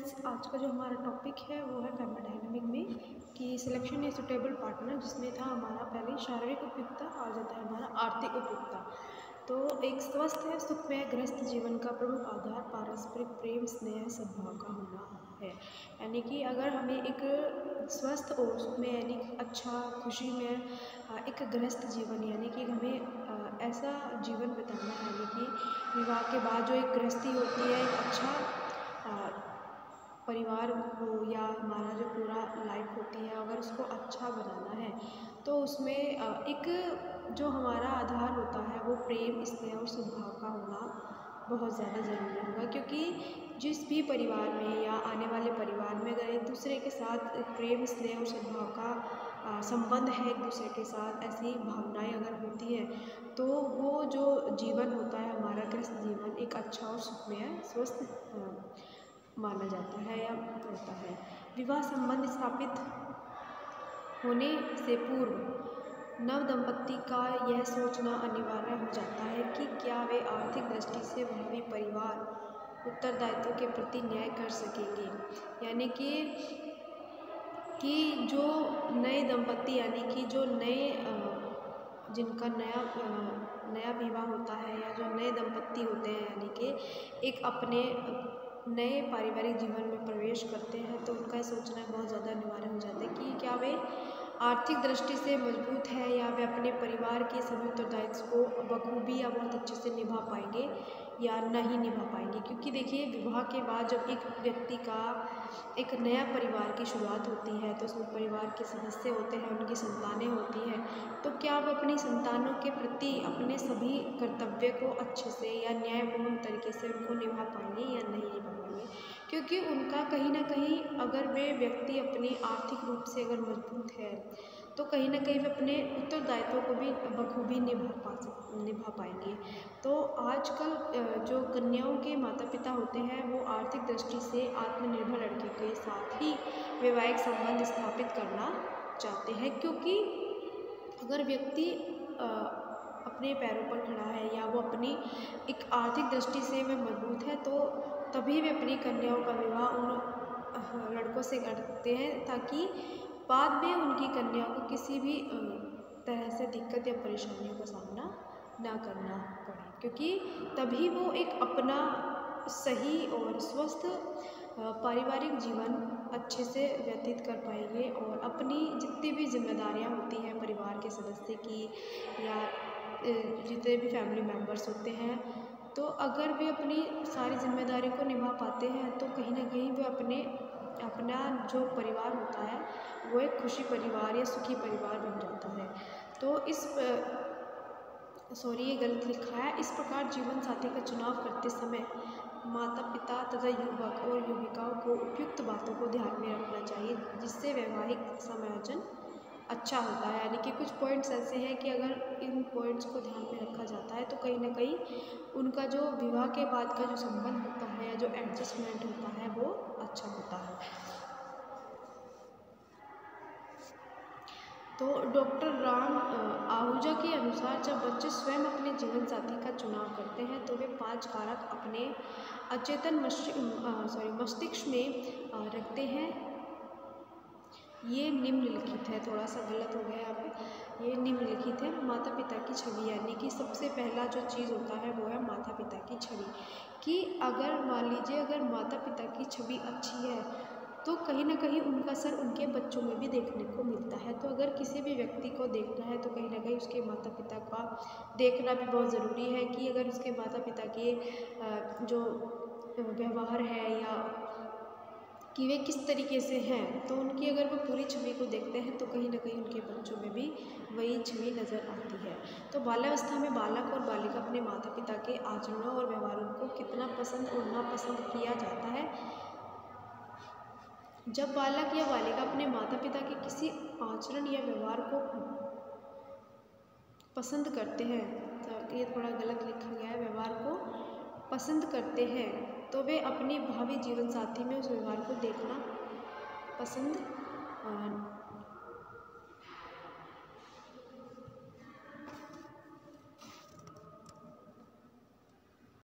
Friends, आज का जो हमारा टॉपिक है वो है थर्मोडायनामिक में कि सिलेक्शन ए सुटेबल पार्टनर, जिसमें था हमारा पहले शारीरिक उपयुक्तता, आ जाता है हमारा आर्थिक उपयुक्तता। तो एक स्वस्थ है सुखमय गृहस्थ जीवन का प्रमुख आधार पारस्परिक प्रेम, स्नेह, सद्भाव का होना है। यानी कि अगर हमें एक स्वस्थ और सुखमय यानी कि अच्छा खुशी में एक गृहस्थ जीवन यानी कि हमें ऐसा जीवन बिताना है, यानी कि विवाह के बाद जो एक गृहस्थी होती है, एक अच्छा परिवार हो या हमारा जो पूरा लाइफ होती है, अगर उसको अच्छा बनाना है तो उसमें एक जो हमारा आधार होता है वो प्रेम, स्नेह और सद्भाव का होना बहुत ज़्यादा ज़रूरी होगा। क्योंकि जिस भी परिवार में या आने वाले परिवार में अगर एक दूसरे के साथ प्रेम, स्नेह और सद्भाव का संबंध है, एक दूसरे के साथ ऐसी भावनाएं अगर होती हैं, तो वो जो जीवन होता है हमारा गृहस्थ जीवन एक अच्छा और सुखमय स्वस्थ माना जाता है या होता है। विवाह संबंध स्थापित होने से पूर्व नव दंपत्ति का यह सोचना अनिवार्य हो जाता है कि क्या वे आर्थिक दृष्टि से भावी परिवार उत्तरदायित्व के प्रति न्याय कर सकेंगे। यानी कि जो नए दंपत्ति यानी कि जो नए जिनका नया विवाह होता है या जो नए दंपत्ति होते हैं, यानी कि एक अपने नए पारिवारिक जीवन में प्रवेश करते हैं, तो उनका सोचना बहुत ज़्यादा अनिवार्य हो जाता है कि क्या वे आर्थिक दृष्टि से मजबूत है या वे अपने परिवार के सभी उत्तरदायित्व को बखूबी या बहुत अच्छे से निभा पाएंगे या नहीं निभा पाएंगे। क्योंकि देखिए, विवाह के बाद जब एक व्यक्ति का एक नया परिवार की शुरुआत होती है तो उसमें परिवार के सदस्य होते हैं, उनकी संतानें होती हैं, तो क्या वो अपनी संतानों के प्रति अपने सभी कर्तव्य को अच्छे से या न्यायपूर्ण तरीके से उनको निभा पाएंगे या नहीं निभा पाएंगे। क्योंकि उनका कहीं ना कहीं अगर वे व्यक्ति अपनी आर्थिक रूप से अगर मजबूत है तो कहीं ना कहीं वे अपने उत्तरदायित्वों को भी बखूबी निभा पाएंगे। तो आजकल जो कन्याओं के माता पिता होते हैं वो आर्थिक दृष्टि से आत्मनिर्भर लड़के के साथ ही वैवाहिक संबंध स्थापित करना चाहते हैं। क्योंकि अगर व्यक्ति अपने पैरों पर खड़ा है या वो अपनी एक आर्थिक दृष्टि से वे मजबूत है, तो तभी वे अपनी कन्याओं का विवाह उन लड़कों से करते हैं, ताकि बाद में उनकी कन्याओं को किसी भी तरह से दिक्कत या परेशानियों का सामना ना करना पड़े। क्योंकि तभी वो एक अपना सही और स्वस्थ पारिवारिक जीवन अच्छे से व्यतीत कर पाएंगे और अपनी जितनी भी जिम्मेदारियां होती हैं परिवार के सदस्य की या जितने भी फैमिली मेम्बर्स होते हैं, तो अगर वे अपनी सारी जिम्मेदारी को निभा पाते हैं तो कहीं ना कहीं वे अपना जो परिवार होता है वो एक खुशी परिवार या सुखी परिवार बन जाता है। तो ये गलत लिखा है। इस प्रकार जीवन साथी का चुनाव करते समय माता पिता तथा युवक और युविकाओं को उपयुक्त बातों को ध्यान में रखना चाहिए, जिससे वैवाहिक समायोजन अच्छा होता है। यानी कि कुछ पॉइंट्स ऐसे हैं कि अगर इन पॉइंट्स को ध्यान में रखा जाता है तो कहीं ना कहीं उनका जो विवाह के बाद का जो संबंध होता है या जो एडजस्टमेंट होता है वो अच्छा होता है। तो डॉक्टर राम आहूजा के अनुसार जब बच्चे स्वयं अपने जीवन साथी का चुनाव करते हैं तो वे 5 कारक अपने अचेतन मस्तिष्क में रखते हैं। ये निम्नलिखित है, थोड़ा सा गलत हो गया यहाँ पे, ये निम्नलिखित है। माता पिता की छवि, यानी कि सबसे पहला जो चीज़ होता है वो है माता पिता की छवि। कि अगर मान लीजिए अगर माता पिता की छवि अच्छी है तो कहीं ना कहीं उनका असर उनके बच्चों में भी देखने को मिलता है। तो अगर किसी भी व्यक्ति को देखना है तो कहीं ना कहीं उसके माता पिता का देखना भी बहुत ज़रूरी है कि अगर उसके माता पिता के जो व्यवहार है या कि वे किस तरीके से हैं, तो उनकी अगर वो पूरी छवि को देखते हैं तो कहीं ना कहीं उनके बच्चों में भी वही छवि नज़र आती है। तो बाल्यावस्था में बालक और बालिका अपने माता पिता के आचरणों और व्यवहारों को कितना पसंद और नापसंद किया जाता है। जब बालक या बालिका अपने माता पिता के किसी आचरण या व्यवहार को पसंद करते हैं, तो ये थोड़ा गलत लिखा गया है, व्यवहार को पसंद करते हैं, तो वे अपनी भावी जीवन साथी में उस व्यवहार को देखना पसंद